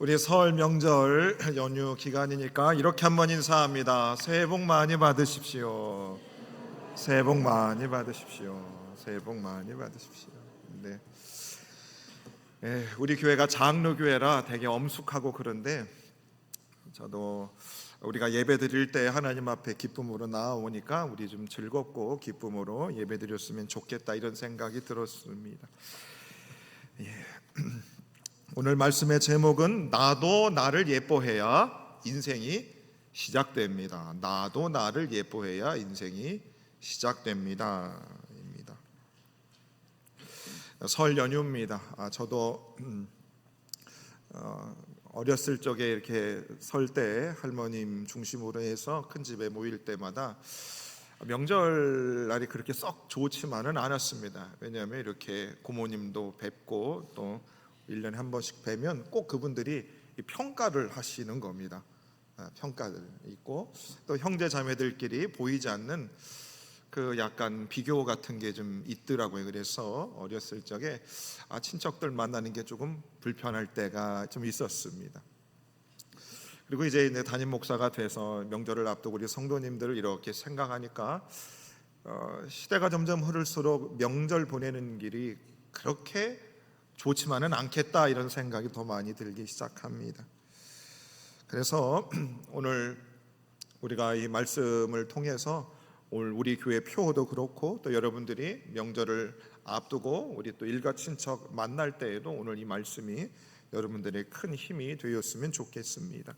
우리 설 명절 연휴 기간이니까 이렇게 한번 인사합니다. 새해 복 많이 받으십시오. 새해 복 많이 받으십시오. 새해 복 많이 받으십시오. 네. 우리 교회가 장로교회라 되게 엄숙하고 그런데 저도 우리가 예배 드릴 때 하나님 앞에 기쁨으로 나아오니까 우리 좀 즐겁고 기쁨으로 예배 드렸으면 좋겠다 이런 생각이 들었습니다. 오늘 말씀의 제목은 나도 나를 예뻐해야 인생이 시작됩니다. 나도 나를 예뻐해야 인생이 시작됩니다. 입니다. 설 연휴입니다. 저도 어렸을 적에 이렇게 설 때 할머님 중심으로 해서 큰 집에 모일 때마다 명절 날이 그렇게 썩 좋지만은 않았습니다. 왜냐하면 이렇게 고모님도 뵙고 또 1년에 한 번씩 뵈면 꼭 그분들이 평가를 하시는 겁니다. 평가들 있고 또 형제 자매들끼리 보이지 않는 그 약간 비교 같은 게 좀 있더라고요. 그래서 어렸을 적에 친척들 만나는 게 조금 불편할 때가 좀 있었습니다. 그리고 이제 담임 목사가 돼서 명절을 앞두고 우리 성도님들을 이렇게 생각하니까 시대가 점점 흐를수록 명절 보내는 길이 그렇게 좋지만은 않겠다 이런 생각이 더 많이 들기 시작합니다. 그래서 오늘 우리가 이 말씀을 통해서 오늘 우리 교회 표도 그렇고 또 여러분들이 명절을 앞두고 우리 또 일가 친척 만날 때에도 오늘 이 말씀이 여러분들의 큰 힘이 되었으면 좋겠습니다.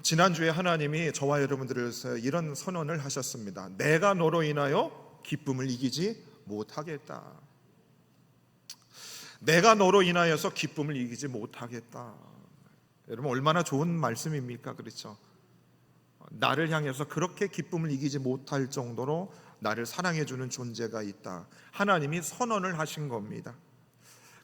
지난주에 하나님이 저와 여러분들을 위해서 이런 선언을 하셨습니다. 내가 너로 인하여 기쁨을 이기지 못하겠다. 내가 너로 인하여서 기쁨을 이기지 못하겠다. 여러분 얼마나 좋은 말씀입니까? 그렇죠? 나를 향해서 그렇게 기쁨을 이기지 못할 정도로 나를 사랑해 주는 존재가 있다. 하나님이 선언을 하신 겁니다.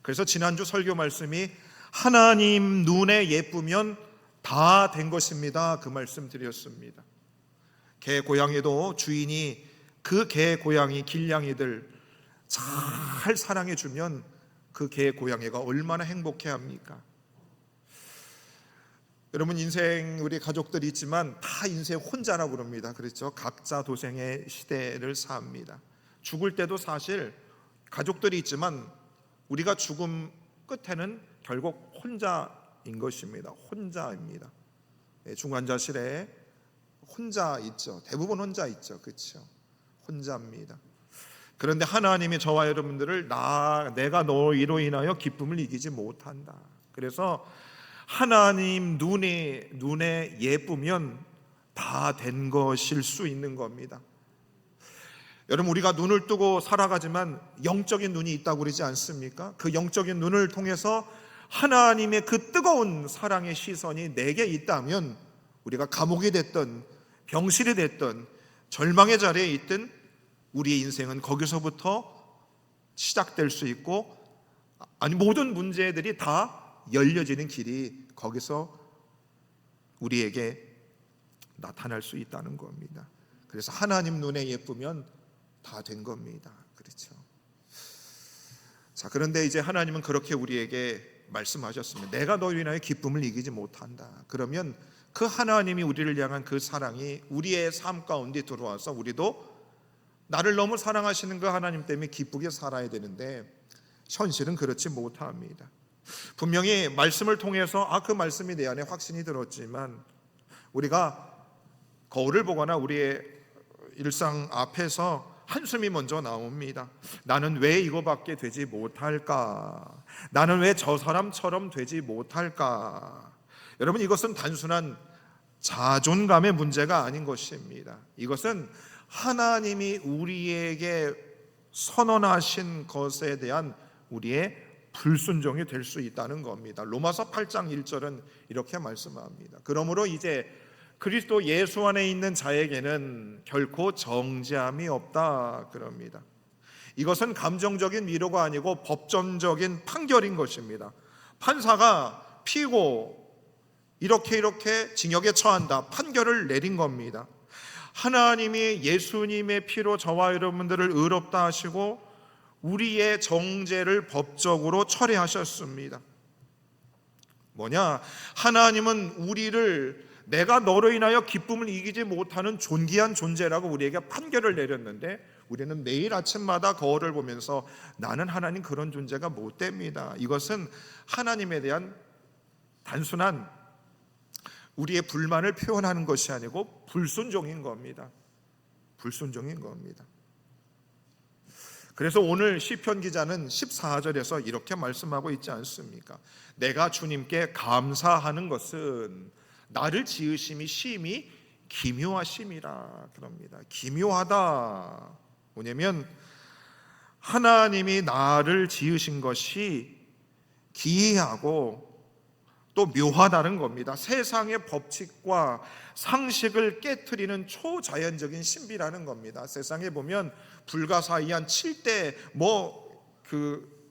그래서 지난주 설교 말씀이 하나님 눈에 예쁘면 다 된 것입니다. 그 말씀 드렸습니다. 개 고양이도 주인이 그 개 고양이 길냥이들 잘 사랑해 주면 그 개 고양이가 얼마나 행복해 합니까? 여러분 인생 우리 가족들이 있지만 다 인생 혼자라고 그럽니다. 그렇죠? 각자 도생의 시대를 삽니다. 죽을 때도 사실 가족들이 있지만 우리가 죽음 끝에는 결국 혼자인 것입니다. 혼자입니다. 중환자실에 혼자 있죠. 대부분 혼자 있죠. 그렇죠? 혼자입니다. 그런데 하나님이 저와 여러분들을 내가 너로 인하여 기쁨을 이기지 못한다. 그래서 하나님 눈에 예쁘면 다 된 것일 수 있는 겁니다. 여러분 우리가 눈을 뜨고 살아가지만 영적인 눈이 있다고 그러지 않습니까? 그 영적인 눈을 통해서 하나님의 그 뜨거운 사랑의 시선이 내게 있다면 우리가 감옥이 됐던 병실이 됐던 절망의 자리에 있든 우리의 인생은 거기서부터 시작될 수 있고 모든 문제들이 다 열려지는 길이 거기서 우리에게 나타날 수 있다는 겁니다. 그래서 하나님 눈에 예쁘면 다 된 겁니다. 그렇죠? 자, 그런데 이제 하나님은 그렇게 우리에게 말씀하셨습니다. 내가 너희로 인하여 기쁨을 이기지 못한다. 그러면 그 하나님이 우리를 향한 그 사랑이 우리의 삶 가운데 들어와서 우리도 나를 너무 사랑하시는 그 하나님 때문에 기쁘게 살아야 되는데 현실은 그렇지 못합니다. 분명히 말씀을 통해서 그 말씀이 내 안에 확신이 들었지만 우리가 거울을 보거나 우리의 일상 앞에서 한숨이 먼저 나옵니다. 나는 왜 이거밖에 되지 못할까? 나는 왜 저 사람처럼 되지 못할까? 여러분 이것은 단순한 자존감의 문제가 아닌 것입니다. 이것은 하나님이 우리에게 선언하신 것에 대한 우리의 불순종이 될 수 있다는 겁니다. 로마서 8장 1절은 이렇게 말씀합니다. 그러므로 이제 그리스도 예수 안에 있는 자에게는 결코 정죄함이 없다 그럽니다. 이것은 감정적인 위로가 아니고 법전적인 판결인 것입니다. 판사가 피고 이렇게 징역에 처한다 판결을 내린 겁니다. 하나님이 예수님의 피로 저와 여러분들을 의롭다 하시고 우리의 정죄를 법적으로 철회하셨습니다. 뭐냐? 하나님은 우리를 내가 너로 인하여 기쁨을 이기지 못하는 존귀한 존재라고 우리에게 판결을 내렸는데, 우리는 매일 아침마다 거울을 보면서 나는 하나님 그런 존재가 못 됩니다. 이것은 하나님에 대한 단순한 우리의 불만을 표현하는 것이 아니고 불순종인 겁니다. 불순종인 겁니다. 그래서 오늘 시편 기자는 14절에서 이렇게 말씀하고 있지 않습니까? 내가 주님께 감사하는 것은 나를 지으심이 심히 기묘하심이라 그럽니다. 기묘하다. 뭐냐면 하나님이 나를 지으신 것이 기이하고 또 묘하다는 겁니다. 세상의 법칙과 상식을 깨트리는 초자연적인 신비라는 겁니다. 세상에 보면 불가사의한 7대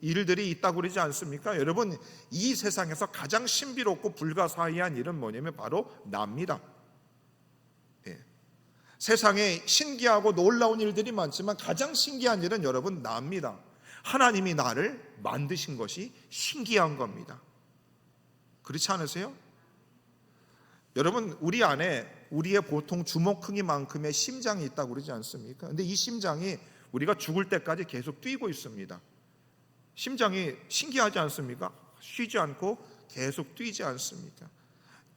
일들이 있다고 그러지 않습니까? 여러분, 이 세상에서 가장 신비롭고 불가사의한 일은 뭐냐면 바로 나입니다. 예. 세상에 신기하고 놀라운 일들이 많지만 가장 신기한 일은 여러분 나입니다. 하나님이 나를 만드신 것이 신기한 겁니다. 그렇지 않으세요? 여러분, 우리 안에 우리의 보통 주먹 크기만큼의 심장이 있다고 그러지 않습니까? 근데 이 심장이 우리가 죽을 때까지 계속 뛰고 있습니다. 심장이 신기하지 않습니까? 쉬지 않고 계속 뛰지 않습니까?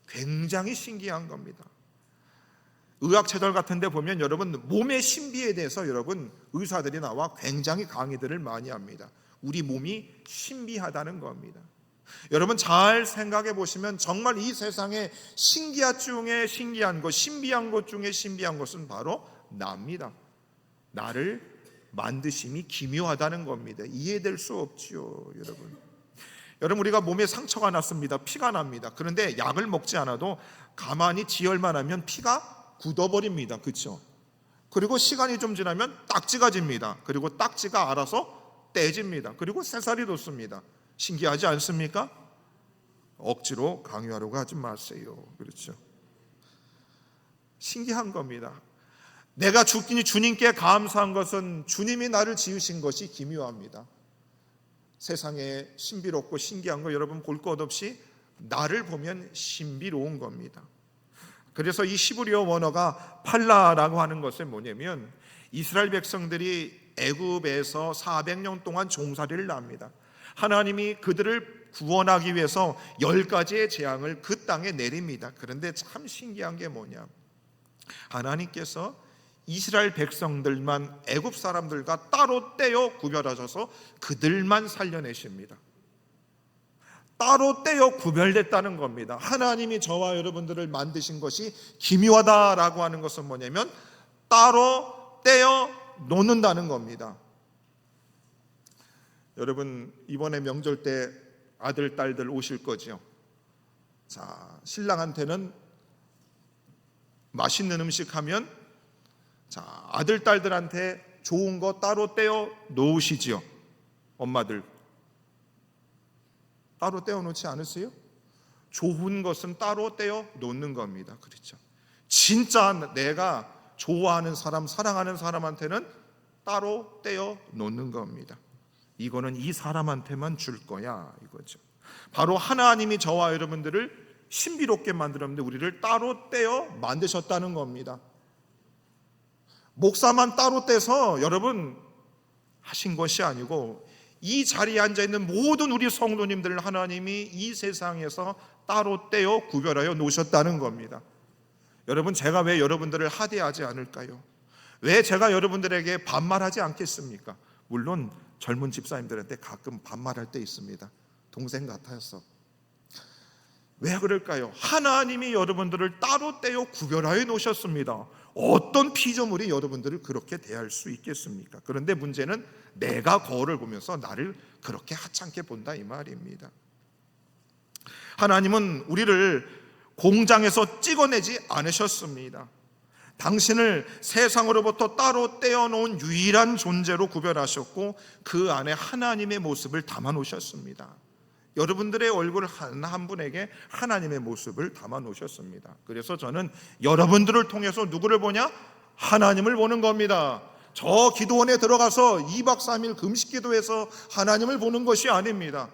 굉장히 신기한 겁니다. 의학체절 같은 데 보면 여러분 몸의 신비에 대해서 여러분 의사들이 나와 굉장히 강의들을 많이 합니다. 우리 몸이 신비하다는 겁니다. 여러분 잘 생각해 보시면 정말 이 세상에 신기한 중에 신기한 것, 신비한 것 중에 신비한 것은 바로 나입니다. 나를 만드심이 기묘하다는 겁니다. 이해될 수 없지요, 여러분. 여러분, 우리가 몸에 상처가 났습니다. 피가 납니다. 그런데 약을 먹지 않아도 가만히 지혈만 하면 피가 굳어버립니다. 그렇죠? 그리고 시간이 좀 지나면 딱지가 집니다. 그리고 딱지가 알아서 떼집니다. 그리고 새살이 돋습니다. 신기하지 않습니까? 억지로 강요하려고 하지 마세요. 그렇죠? 신기한 겁니다. 내가 주님께 감사한 것은 주님이 나를 지으신 것이 기묘합니다. 세상에 신비롭고 신기한 거 여러분 볼 것 없이 나를 보면 신비로운 겁니다. 그래서 이 히브리어 원어가 팔라라고 하는 것은 뭐냐면 이스라엘 백성들이 애굽에서 400년 동안 종살이를 합니다. 하나님이 그들을 구원하기 위해서 10가지의 재앙을 그 땅에 내립니다. 그런데 참 신기한 게 뭐냐, 하나님께서 이스라엘 백성들만 애굽 사람들과 따로 떼어 구별하셔서 그들만 살려내십니다. 따로 떼어 구별됐다는 겁니다. 하나님이 저와 여러분들을 만드신 것이 기묘하다라고 하는 것은 뭐냐면 따로 떼어 놓는다는 겁니다. 여러분 이번에 명절 때 아들 딸들 오실 거죠. 자, 신랑한테는 맛있는 음식 하면 자, 아들 딸들한테 좋은 거 따로 떼어 놓으시지요. 엄마들 따로 떼어 놓지 않으세요? 좋은 것은 따로 떼어 놓는 겁니다. 그렇죠? 진짜 내가 좋아하는 사람, 사랑하는 사람한테는 따로 떼어 놓는 겁니다. 이거는 이 사람한테만 줄 거야, 이거죠. 바로 하나님이 저와 여러분들을 신비롭게 만들었는데 우리를 따로 떼어 만드셨다는 겁니다. 목사만 따로 떼서 여러분 하신 것이 아니고 이 자리에 앉아있는 모든 우리 성도님들을 하나님이 이 세상에서 따로 떼어 구별하여 놓으셨다는 겁니다. 여러분, 제가 왜 여러분들을 하대하지 않을까요? 왜 제가 여러분들에게 반말하지 않겠습니까? 물론 젊은 집사님들한테 가끔 반말할 때 있습니다. 동생 같아서. 왜 그럴까요? 하나님이 여러분들을 따로 떼어 구별하여 놓으셨습니다. 어떤 피조물이 여러분들을 그렇게 대할 수 있겠습니까? 그런데 문제는 내가 거울을 보면서 나를 그렇게 하찮게 본다 이 말입니다. 하나님은 우리를 공장에서 찍어내지 않으셨습니다. 당신을 세상으로부터 따로 떼어놓은 유일한 존재로 구별하셨고 그 안에 하나님의 모습을 담아 놓으셨습니다. 여러분들의 얼굴 한 분에게 하나님의 모습을 담아 놓으셨습니다. 그래서 저는 여러분들을 통해서 누구를 보냐? 하나님을 보는 겁니다. 저 기도원에 들어가서 2박 3일 금식 기도해서 하나님을 보는 것이 아닙니다.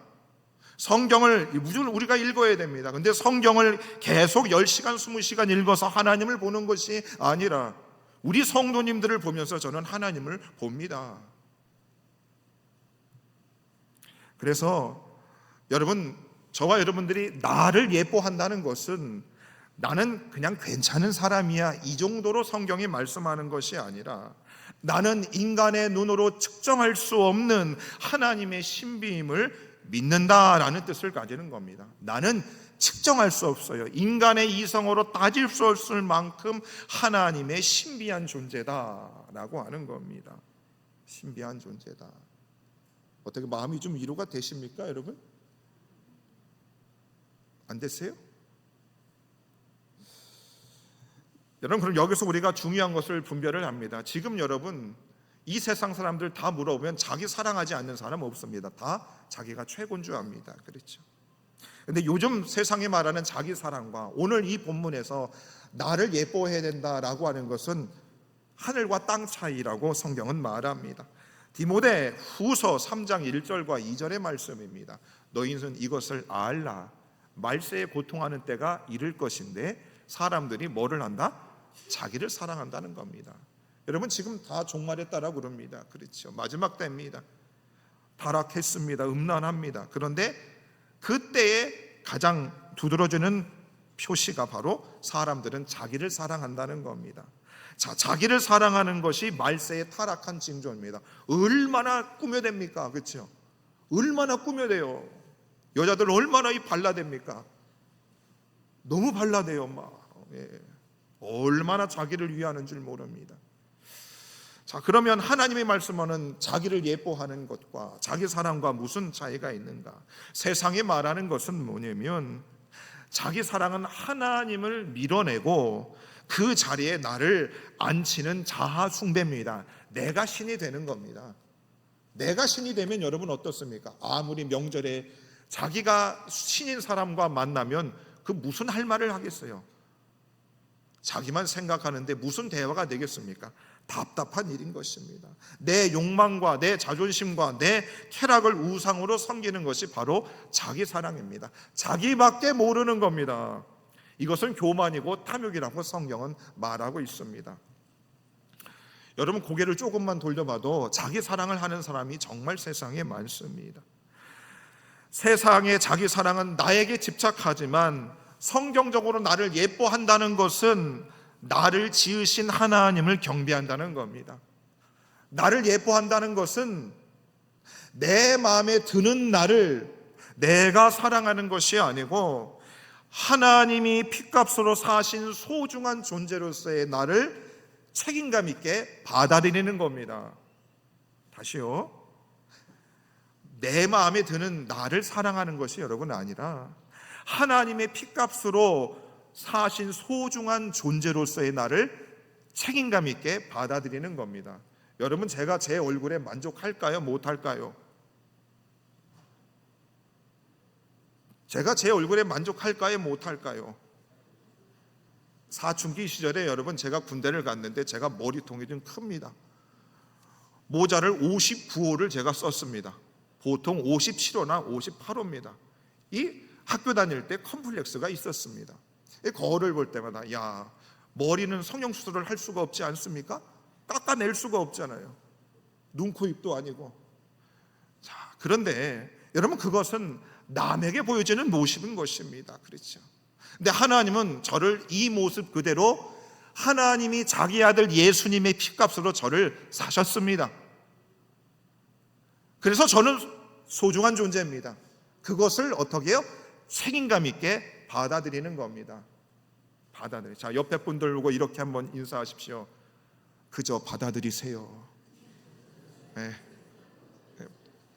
성경을 무조건 우리가 읽어야 됩니다. 근데 성경을 계속 10시간, 20시간 읽어서 하나님을 보는 것이 아니라 우리 성도님들을 보면서 저는 하나님을 봅니다. 그래서 여러분, 저와 여러분들이 나를 예뻐한다는 것은 나는 그냥 괜찮은 사람이야, 이 정도로 성경이 말씀하는 것이 아니라 나는 인간의 눈으로 측정할 수 없는 하나님의 신비임을 믿는다라는 뜻을 가지는 겁니다. 나는 측정할 수 없어요. 인간의 이성으로 따질 수 없을 만큼 하나님의 신비한 존재다라고 하는 겁니다. 신비한 존재다. 어떻게 마음이 좀 위로가 되십니까, 여러분? 안 되세요? 여러분, 그럼 여기서 우리가 중요한 것을 분별을 합니다. 지금 여러분, 이 세상 사람들 다 물어보면 자기 사랑하지 않는 사람 없습니다. 다 자기가 최고인 줄 압니다. 그렇죠? 근데 요즘 세상이 말하는 자기 사랑과 오늘 이 본문에서 나를 예뻐해야 된다라고 하는 것은 하늘과 땅 차이라고 성경은 말합니다. 디모데 후서 3장 1절과 2절의 말씀입니다. 너희는 이것을 알라. 말세에 고통하는 때가 이를 것인데 사람들이 뭐를 한다? 자기를 사랑한다는 겁니다. 여러분, 지금 다 종말에 따라 그럽니다. 그렇죠? 마지막 때입니다. 타락했습니다. 음란합니다. 그런데 그때에 가장 두드러지는 표시가 바로 사람들은 자기를 사랑한다는 겁니다. 자, 자기를 사랑하는 것이 말세에 타락한 징조입니다. 얼마나 꾸며댑니까? 그렇죠? 얼마나 꾸며대요. 여자들 얼마나 발라댑니까? 너무 발라대요. 막. 예. 얼마나 자기를 위하는 줄 모릅니다. 자, 그러면 하나님의 말씀은 자기를 예뻐하는 것과 자기 사랑과 무슨 차이가 있는가? 세상이 말하는 것은 뭐냐면 자기 사랑은 하나님을 밀어내고 그 자리에 나를 앉히는 자아 숭배입니다. 내가 신이 되는 겁니다. 내가 신이 되면 여러분 어떻습니까? 아무리 명절에 자기가 신인 사람과 만나면 그 무슨 할 말을 하겠어요? 자기만 생각하는데 무슨 대화가 되겠습니까? 답답한 일인 것입니다. 내 욕망과 내 자존심과 내 쾌락을 우상으로 섬기는 것이 바로 자기 사랑입니다. 자기밖에 모르는 겁니다. 이것은 교만이고 탐욕이라고 성경은 말하고 있습니다. 여러분, 고개를 조금만 돌려봐도 자기 사랑을 하는 사람이 정말 세상에 많습니다. 세상의 자기 사랑은 나에게 집착하지만 성경적으로 나를 예뻐한다는 것은 나를 지으신 하나님을 경배한다는 겁니다. 나를 예뻐한다는 것은 내 마음에 드는 나를 내가 사랑하는 것이 아니고 하나님이 핏값으로 사신 소중한 존재로서의 나를 책임감 있게 받아들이는 겁니다. 다시요. 내 마음에 드는 나를 사랑하는 것이 여러분 아니라 하나님의 핏값으로 사신 소중한 존재로서의 나를 책임감 있게 받아들이는 겁니다. 여러분, 제가 제 얼굴에 만족할까요? 못할까요? 제가 제 얼굴에 만족할까요? 못할까요? 사춘기 시절에 여러분, 제가 군대를 갔는데 제가 머리통이 좀 큽니다. 모자를 59호를 제가 썼습니다. 보통 57호나 58호입니다. 이 학교 다닐 때 컴플렉스가 있었습니다. 거울을 볼 때마다 야, 머리는 성형수술을 할 수가 없지 않습니까? 깎아낼 수가 없잖아요. 눈, 코, 입도 아니고. 자, 그런데 여러분, 그것은 남에게 보여지는 모습인 것입니다. 그렇죠? 근데 하나님은 저를 이 모습 그대로 하나님이 자기 아들 예수님의 핏값으로 저를 사셨습니다. 그래서 저는 소중한 존재입니다. 그것을 어떻게 해요? 책임감 있게 받아들이는 겁니다. 받아들이. 자, 옆에 분들 보고 이렇게 한번 인사하십시오. 그저 받아들이세요. 네.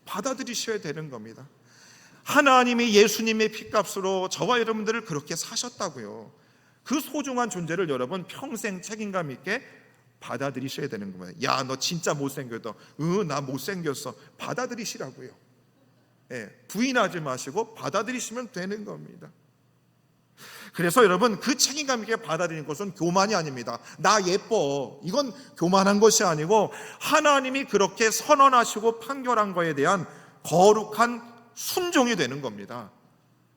받아들이셔야 되는 겁니다. 하나님이 예수님의 핏값으로 저와 여러분들을 그렇게 사셨다고요. 그 소중한 존재를 여러분 평생 책임감 있게 받아들이셔야 되는 겁니다. 야, 너 진짜 못생겼다. 나 못생겼어. 받아들이시라고요. 예, 부인하지 마시고 받아들이시면 되는 겁니다. 그래서 여러분, 그 책임감 있게 받아들이는 것은 교만이 아닙니다. 나 예뻐, 이건 교만한 것이 아니고 하나님이 그렇게 선언하시고 판결한 거에 대한 거룩한 순종이 되는 겁니다.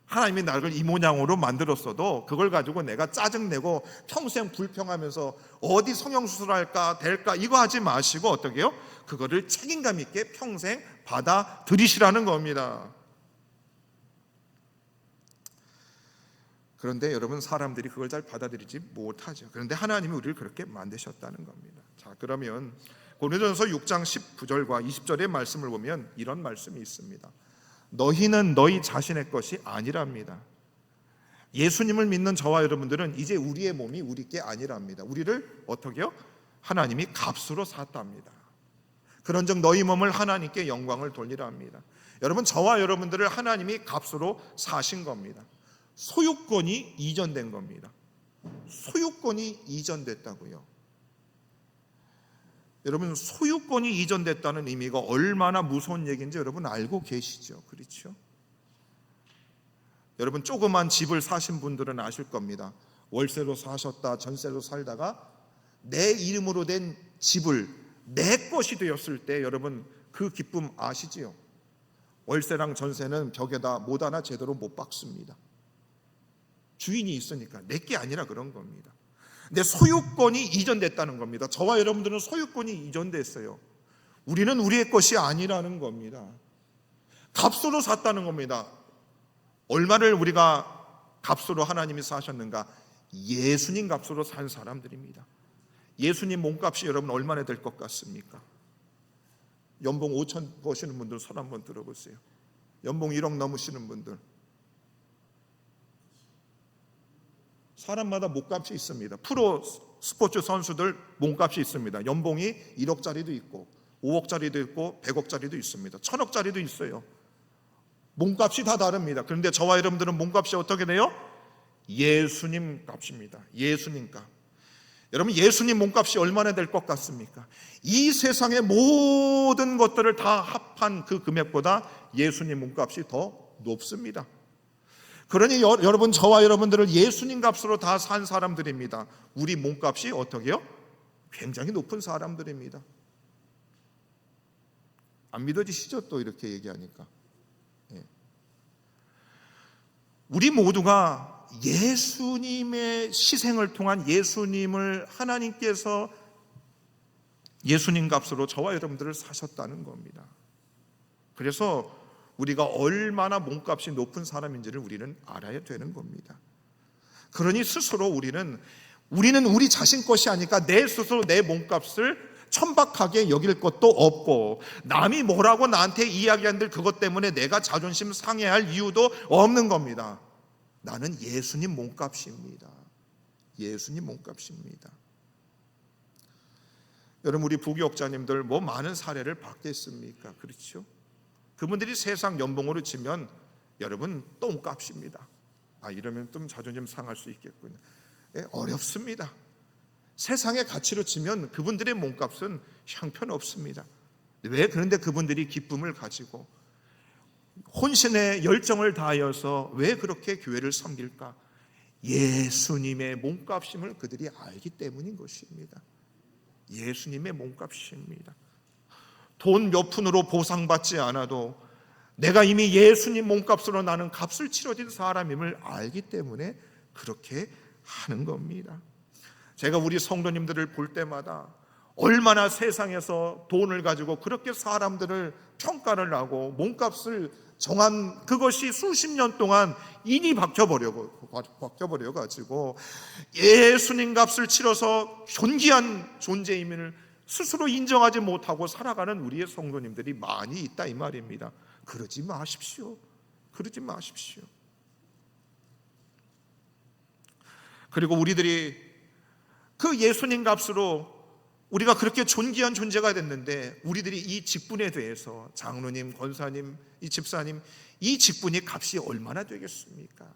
하나님이 나를 이 모양으로 만들었어도 그걸 가지고 내가 짜증내고 평생 불평하면서 어디 성형수술할까 될까 이거 하지 마시고 어떻게 해요? 그거를 책임감 있게 평생 받아들이시라는 겁니다. 그런데 여러분, 사람들이 그걸 잘 받아들이지 못하죠. 그런데 하나님이 우리를 그렇게 만드셨다는 겁니다. 자, 그러면 고린도전서 6장 19절과 20절의 말씀을 보면 이런 말씀이 있습니다. 너희는 너희 자신의 것이 아니랍니다. 예수님을 믿는 저와 여러분들은 이제 우리의 몸이 우리 게 아니랍니다. 우리를 어떻게 해요? 하나님이 값으로 샀답니다. 그런즉 너희 몸을 하나님께 영광을 돌리라 합니다. 여러분, 저와 여러분들을 하나님이 값으로 사신 겁니다. 소유권이 이전된 겁니다. 소유권이 이전됐다고요. 여러분, 소유권이 이전됐다는 의미가 얼마나 무서운 얘기인지 여러분 알고 계시죠? 그렇죠? 여러분, 조그만 집을 사신 분들은 아실 겁니다. 월세로 사셨다, 전세로 살다가 내 이름으로 된 집을 내 것이 되었을 때 여러분 그 기쁨 아시지요? 월세랑 전세는 벽에다 못 하나 제대로 못 박습니다. 주인이 있으니까 내 게 아니라 그런 겁니다. 근데 소유권이 이전됐다는 겁니다. 저와 여러분들은 소유권이 이전됐어요. 우리는 우리의 것이 아니라는 겁니다. 값으로 샀다는 겁니다. 얼마를 우리가 값으로 하나님이 사셨는가? 예수님 값으로 산 사람들입니다. 예수님 몸값이 여러분 얼마나 될 것 같습니까? 연봉 5천 버시는 분들 손 한번 들어보세요. 연봉 1억 넘으시는 분들. 사람마다 몸값이 있습니다. 프로 스포츠 선수들 몸값이 있습니다. 연봉이 1억짜리도 있고 5억짜리도 있고 100억짜리도 있습니다. 1000억짜리도 있어요. 몸값이 다 다릅니다. 그런데 저와 여러분들은 몸값이 어떻게 돼요? 예수님 값입니다. 예수님 값. 여러분, 예수님 몸값이 얼마나 될 것 같습니까? 이 세상의 모든 것들을 다 합한 그 금액보다 예수님 몸값이 더 높습니다. 그러니 여러분, 저와 여러분들을 예수님 값으로 다 산 사람들입니다. 우리 몸값이 어떻게 해요? 굉장히 높은 사람들입니다. 안 믿어지시죠? 또 이렇게 얘기하니까. 우리 모두가 예수님의 희생을 통한 예수님을 하나님께서 예수님 값으로 저와 여러분들을 사셨다는 겁니다. 그래서 우리가 얼마나 몸값이 높은 사람인지를 우리는 알아야 되는 겁니다. 그러니 스스로 우리는 우리 자신 것이 아니까 내 스스로 내 몸값을 천박하게 여길 것도 없고 남이 뭐라고 나한테 이야기한들 그것 때문에 내가 자존심 상해할 이유도 없는 겁니다. 나는 예수님 몸값입니다. 예수님 몸값입니다. 여러분, 우리 부교육자님들 뭐 많은 사례를 받겠습니까? 그렇죠? 그분들이 세상 연봉으로 치면 여러분 똥값입니다. 이러면 좀 자존심 상할 수 있겠군요. 어렵습니다. 세상의 가치로 치면 그분들의 몸값은 형편없습니다. 왜? 그런데 그분들이 기쁨을 가지고 혼신의 열정을 다하여서 왜 그렇게 교회를 섬길까? 예수님의 몸값임을 그들이 알기 때문인 것입니다. 예수님의 몸값입니다. 돈 몇 푼으로 보상받지 않아도 내가 이미 예수님 몸값으로 나는 값을 치러진 사람임을 알기 때문에 그렇게 하는 겁니다. 제가 우리 성도님들을 볼 때마다 얼마나 세상에서 돈을 가지고 그렇게 사람들을 평가를 하고 몸값을 정한 그것이 수십 년 동안 인이 박혀버려 가지고 예수님 값을 치러서 존귀한 존재임을 스스로 인정하지 못하고 살아가는 우리의 성도님들이 많이 있다 이 말입니다. 그러지 마십시오. 그러지 마십시오. 그리고 우리들이 그 예수님 값으로 우리가 그렇게 존귀한 존재가 됐는데 우리들이 이 직분에 대해서 장로님, 권사님, 이 집사님 이 직분이 값이 얼마나 되겠습니까?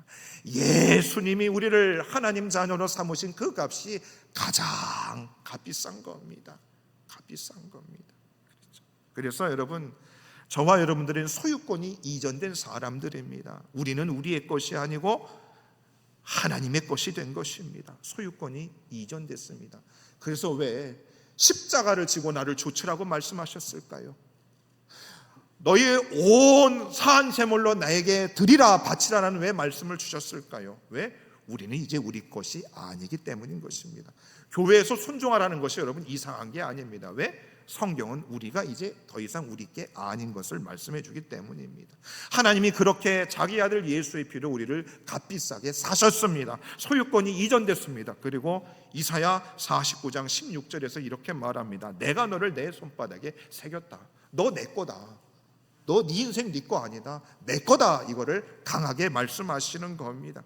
예수님이 우리를 하나님 자녀로 삼으신 그 값이 가장 값비싼 겁니다. 값비싼 겁니다. 그래서 여러분, 저와 여러분들은 소유권이 이전된 사람들입니다. 우리는 우리의 것이 아니고 하나님의 것이 된 것입니다. 소유권이 이전됐습니다. 그래서 왜 십자가를 지고 나를 좇으라고 말씀하셨을까요? 너희의 온 사한 제물로 나에게 드리라 바치라는 왜 말씀을 주셨을까요? 왜? 우리는 이제 우리 것이 아니기 때문인 것입니다. 교회에서 순종하라는 것이 여러분 이상한 게 아닙니다. 왜? 성경은 우리가 이제 더 이상 우리 게 아닌 것을 말씀해 주기 때문입니다. 하나님이 그렇게 자기 아들 예수의 피로 우리를 값비싸게 사셨습니다. 소유권이 이전됐습니다. 그리고 이사야 49장 16절에서 이렇게 말합니다. 내가 너를 내 손바닥에 새겼다. 너 내 거다. 너 네 인생 네 거 아니다. 내 거다. 이거를 강하게 말씀하시는 겁니다.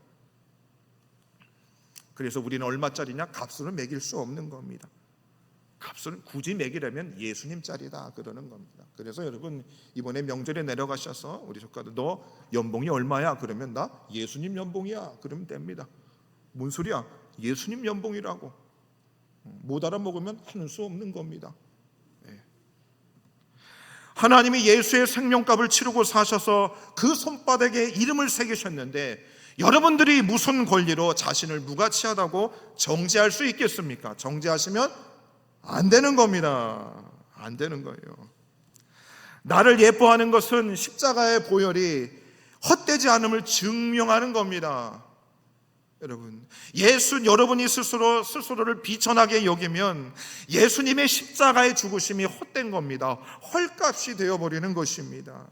그래서 우리는 얼마짜리냐? 값으로 매길 수 없는 겁니다. 값을 굳이 매기려면 예수님 짤이다 그러는 겁니다. 그래서 여러분 이번에 명절에 내려가셔서 우리 조카들 너 연봉이 얼마야? 그러면 나 예수님 연봉이야 그러면 됩니다. 뭔 소리야? 예수님 연봉이라고. 못 알아먹으면 하는 수 없는 겁니다. 하나님이 예수의 생명값을 치르고 사셔서 그 손바닥에 이름을 새기셨는데 여러분들이 무슨 권리로 자신을 무가치하다고 정죄할 수 있겠습니까? 정죄하시면 안 되는 겁니다. 안 되는 거예요. 나를 예뻐하는 것은 십자가의 보혈이 헛되지 않음을 증명하는 겁니다. 여러분, 여러분이 스스로를 비천하게 여기면 예수님의 십자가의 죽으심이 헛된 겁니다. 헐값이 되어버리는 것입니다.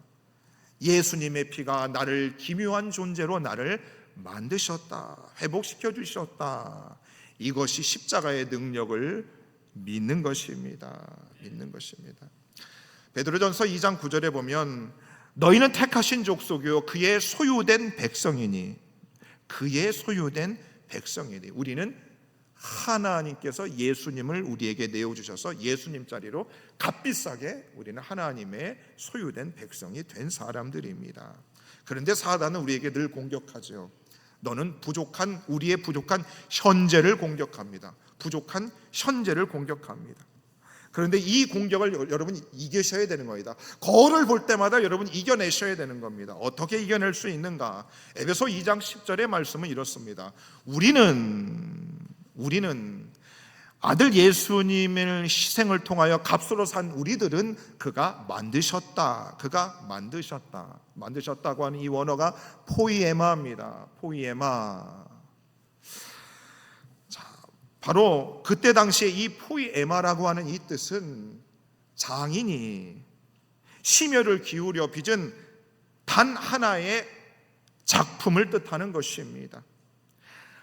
예수님의 피가 나를 기묘한 존재로 나를 만드셨다. 회복시켜 주셨다. 이것이 십자가의 능력을 믿는 것입니다. 믿는 것입니다. 베드로전서 2장 9절에 보면 너희는 택하신 족속이요 그의 소유된 백성이니 그의 소유된 백성이니 우리는 하나님께서 예수님을 우리에게 내어주셔서 예수님 자리로 값비싸게 우리는 하나님의 소유된 백성이 된 사람들입니다. 그런데 사단은 우리에게 늘 공격하죠. 너는 우리의 부족한 현재를 공격합니다. 부족한 현재를 공격합니다. 그런데 이 공격을 여러분이 이기셔야 되는 겁니다. 거울을 볼 때마다 여러분 이겨내셔야 되는 겁니다. 어떻게 이겨낼 수 있는가? 에베소 2장 10절의 말씀은 이렇습니다. 우리는 아들 예수님의 희생을 통하여 값으로 산 우리들은 그가 만드셨다. 그가 만드셨다. 만드셨다고 하는 이 원어가 포이에마입니다. 포이에마. 바로 그때 당시에 이 포이에마라고 하는 이 뜻은 장인이 심혈을 기울여 빚은 단 하나의 작품을 뜻하는 것입니다.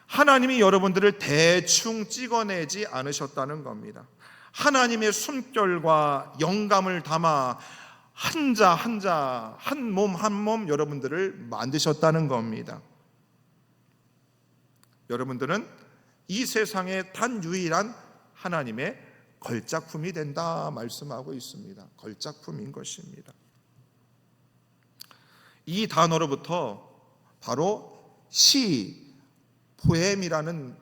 하나님이 여러분들을 대충 찍어내지 않으셨다는 겁니다. 하나님의 숨결과 영감을 담아 한 자 한 자, 한 몸 한 몸 여러분들을 만드셨다는 겁니다. 여러분들은 이 세상에 단 유일한 하나님의 걸작품이 된다 말씀하고 있습니다. 걸작품인 것입니다. 이 단어로부터 바로 시, 포엠이라는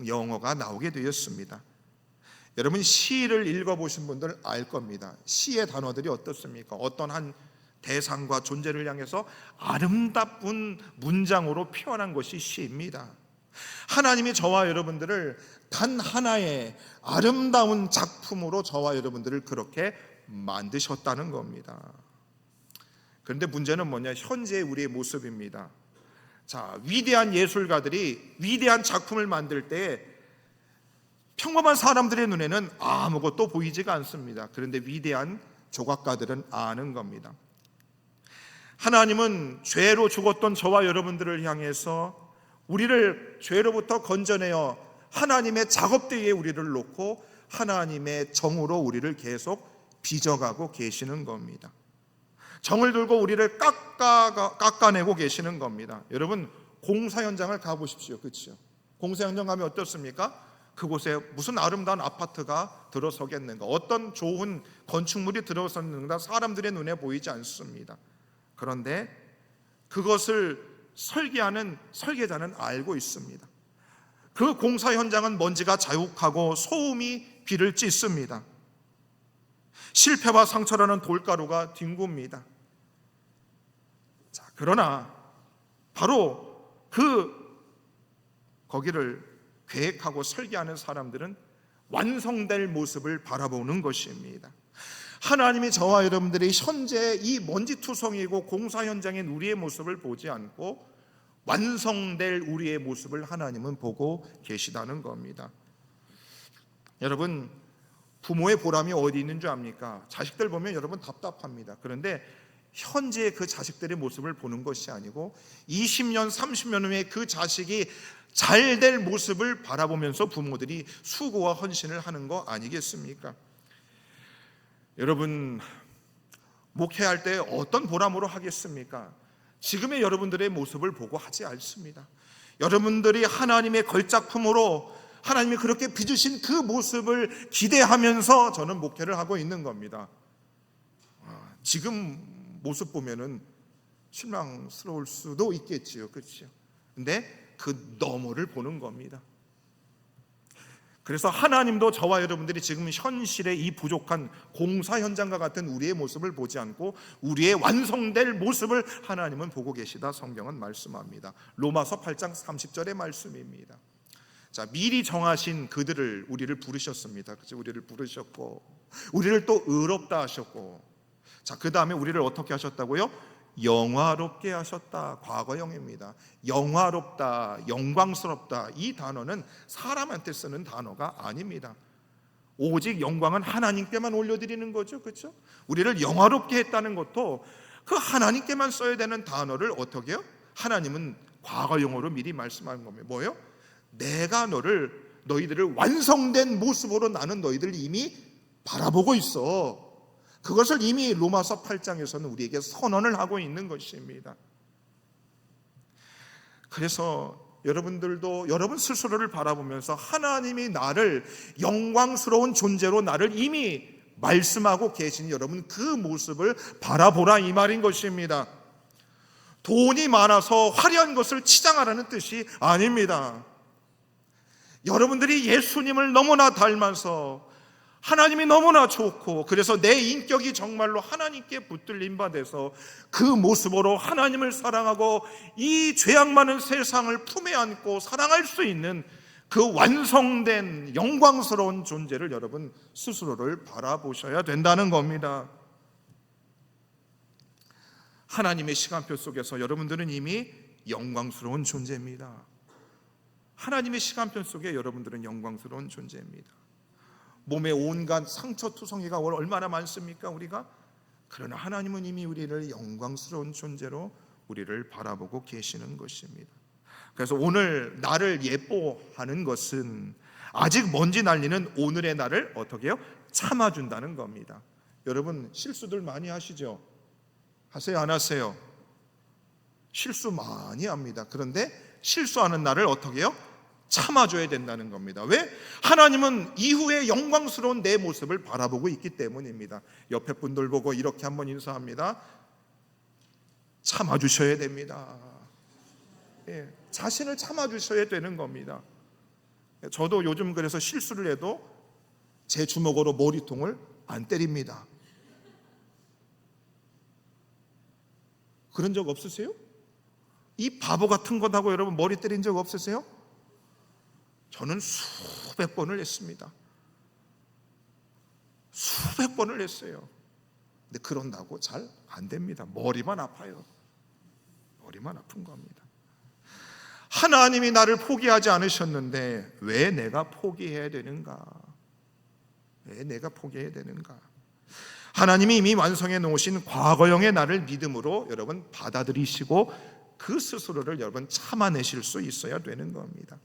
영어가 나오게 되었습니다. 여러분 시를 읽어보신 분들 알 겁니다. 시의 단어들이 어떻습니까? 어떤 한 대상과 존재를 향해서 아름다운 문장으로 표현한 것이 시입니다. 하나님이 저와 여러분들을 단 하나의 아름다운 작품으로 저와 여러분들을 그렇게 만드셨다는 겁니다. 그런데 문제는 뭐냐? 현재의 우리의 모습입니다. 자, 위대한 예술가들이 위대한 작품을 만들 때 평범한 사람들의 눈에는 아무것도 보이지가 않습니다. 그런데 위대한 조각가들은 아는 겁니다. 하나님은 죄로 죽었던 저와 여러분들을 향해서 우리를 죄로부터 건져내어 하나님의 작업대에 우리를 놓고 하나님의 정으로 우리를 계속 빚어가고 계시는 겁니다. 정을 들고 우리를 깎아내고 계시는 겁니다. 여러분 공사 현장을 가보십시오. 그렇죠? 공사 현장 가면 어떻습니까? 그곳에 무슨 아름다운 아파트가 들어서겠는가, 어떤 좋은 건축물이 들어섰는가 사람들의 눈에 보이지 않습니다. 그런데 그것을 설계하는 설계자는 알고 있습니다. 그 공사 현장은 먼지가 자욱하고 소음이 비를 찢습니다. 실패와 상처라는 돌가루가 뒹굽니다. 자, 그러나 바로 거기를 계획하고 설계하는 사람들은 완성될 모습을 바라보는 것입니다. 하나님이 저와 여러분들이 현재 이 먼지투성이고 공사 현장인 우리의 모습을 보지 않고 완성될 우리의 모습을 하나님은 보고 계시다는 겁니다. 여러분, 부모의 보람이 어디 있는 줄 압니까? 자식들 보면 여러분 답답합니다. 그런데 현재의 그 자식들의 모습을 보는 것이 아니고 20년, 30년 후에 그 자식이 잘 될 모습을 바라보면서 부모들이 수고와 헌신을 하는 거 아니겠습니까? 여러분, 목회할 때 어떤 보람으로 하겠습니까? 지금의 여러분들의 모습을 보고 하지 않습니다. 여러분들이 하나님의 걸작품으로 하나님이 그렇게 빚으신 그 모습을 기대하면서 저는 목회를 하고 있는 겁니다. 지금 모습 보면은 실망스러울 수도 있겠지요, 그렇죠? 근데 그 너머를 보는 겁니다. 그래서 하나님도 저와 여러분들이 지금 현실의 이 부족한 공사 현장과 같은 우리의 모습을 보지 않고 우리의 완성될 모습을 하나님은 보고 계시다 성경은 말씀합니다. 로마서 8장 30절의 말씀입니다. 자, 미리 정하신 그들을 우리를 부르셨습니다. 그죠? 우리를 부르셨고 우리를 또 의롭다 하셨고, 자, 그 다음에 우리를 어떻게 하셨다고요? 영화롭게 하셨다. 과거형입니다. 영화롭다, 영광스럽다, 이 단어는 사람한테 쓰는 단어가 아닙니다. 오직 영광은 하나님께만 올려드리는 거죠, 그렇죠? 우리를 영화롭게 했다는 것도 그 하나님께만 써야 되는 단어를 어떻게 해요? 하나님은 과거형으로 미리 말씀하는 겁니다. 뭐예요? 내가 너희들을 완성된 모습으로 나는 너희들을 이미 바라보고 있어. 그것을 이미 로마서 8장에서는 우리에게 선언을 하고 있는 것입니다. 그래서 여러분들도 여러분 스스로를 바라보면서 하나님이 나를 영광스러운 존재로 나를 이미 말씀하고 계신 여러분 그 모습을 바라보라, 이 말인 것입니다. 돈이 많아서 화려한 것을 치장하라는 뜻이 아닙니다. 여러분들이 예수님을 너무나 닮아서 하나님이 너무나 좋고, 그래서 내 인격이 정말로 하나님께 붙들린 바 돼서 그 모습으로 하나님을 사랑하고 이 죄악 많은 세상을 품에 안고 사랑할 수 있는 그 완성된 영광스러운 존재를 여러분 스스로를 바라보셔야 된다는 겁니다. 하나님의 시간표 속에서 여러분들은 이미 영광스러운 존재입니다. 하나님의 시간표 속에 여러분들은 영광스러운 존재입니다. 몸에 온갖 상처 투성이가 얼마나 많습니까, 우리가? 그러나 하나님은 이미 우리를 영광스러운 존재로 우리를 바라보고 계시는 것입니다. 그래서 오늘 나를 예뻐하는 것은 아직 먼지 날리는 오늘의 나를 어떻게 해요? 참아준다는 겁니다. 여러분 실수들 많이 하시죠? 하세요, 안 하세요? 실수 많이 합니다. 그런데 실수하는 나를 어떻게 해요? 참아줘야 된다는 겁니다. 왜? 하나님은 이후에 영광스러운 내 모습을 바라보고 있기 때문입니다. 옆에 분들 보고 이렇게 한번 인사합니다. 참아주셔야 됩니다. 예, 자신을 참아주셔야 되는 겁니다. 저도 요즘 그래서 실수를 해도 제 주먹으로 머리통을 안 때립니다. 그런 적 없으세요? 이 바보 같은 것하고 여러분 머리 때린 적 없으세요? 저는 수백 번을 했습니다. 수백 번을 했어요. 근데 그런다고 잘 안 됩니다. 머리만 아파요. 머리만 아픈 겁니다. 하나님이 나를 포기하지 않으셨는데 왜 내가 포기해야 되는가? 왜 내가 포기해야 되는가? 하나님이 이미 완성해 놓으신 과거형의 나를 믿음으로 여러분 받아들이시고 그 스스로를 여러분 참아내실 수 있어야 되는 겁니다.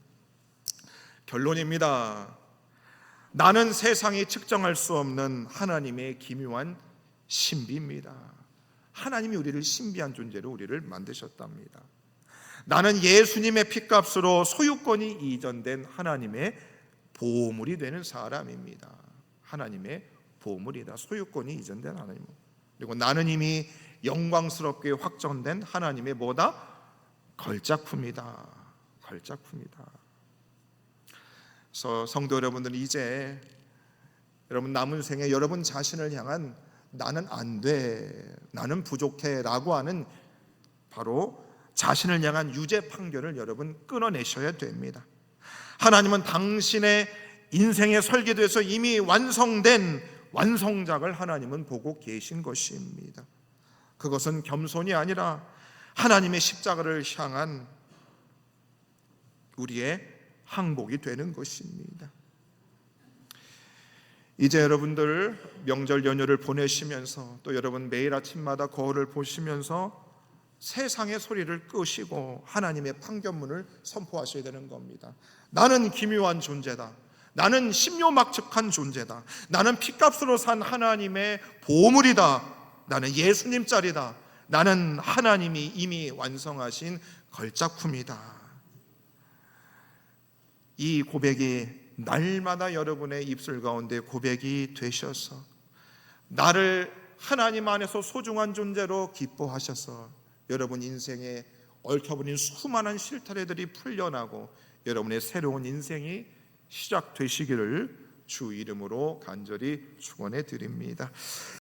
결론입니다. 나는 세상이 측정할 수 없는 하나님의 기묘한 신비입니다. 하나님이 우리를 신비한 존재로 우리를 만드셨답니다. 나는 예수님의 피값으로 소유권이 이전된 하나님의 보물이 되는 사람입니다. 하나님의 보물이다. 소유권이 이전된 하나님. 그리고 나는 이미 영광스럽게 확정된 하나님의 뭐다? 걸작품이다. 걸작품이다. 그래서 성도 여러분들, 이제 여러분 남은 생에 여러분 자신을 향한 나는 안 돼, 나는 부족해 라고 하는 바로 자신을 향한 유죄 판결을 여러분 끊어내셔야 됩니다. 하나님은 당신의 인생의 설계도에서 이미 완성된 완성작을 하나님은 보고 계신 것입니다. 그것은 겸손이 아니라 하나님의 십자가를 향한 우리의 항복이 되는 것입니다. 이제 여러분들 명절 연휴를 보내시면서 또 여러분 매일 아침마다 거울을 보시면서 세상의 소리를 끄시고 하나님의 판결문을 선포하셔야 되는 겁니다. 나는 기묘한 존재다. 나는 신묘막측한 존재다. 나는 피값으로 산 하나님의 보물이다. 나는 예수님 짤이다. 나는 하나님이 이미 완성하신 걸작품이다. 이 고백이 날마다 여러분의 입술 가운데 고백이 되셔서 나를 하나님 안에서 소중한 존재로 기뻐하셔서 여러분 인생에 얽혀버린 수많은 실타래들이 풀려나고 여러분의 새로운 인생이 시작되시기를 주 이름으로 간절히 축원해 드립니다.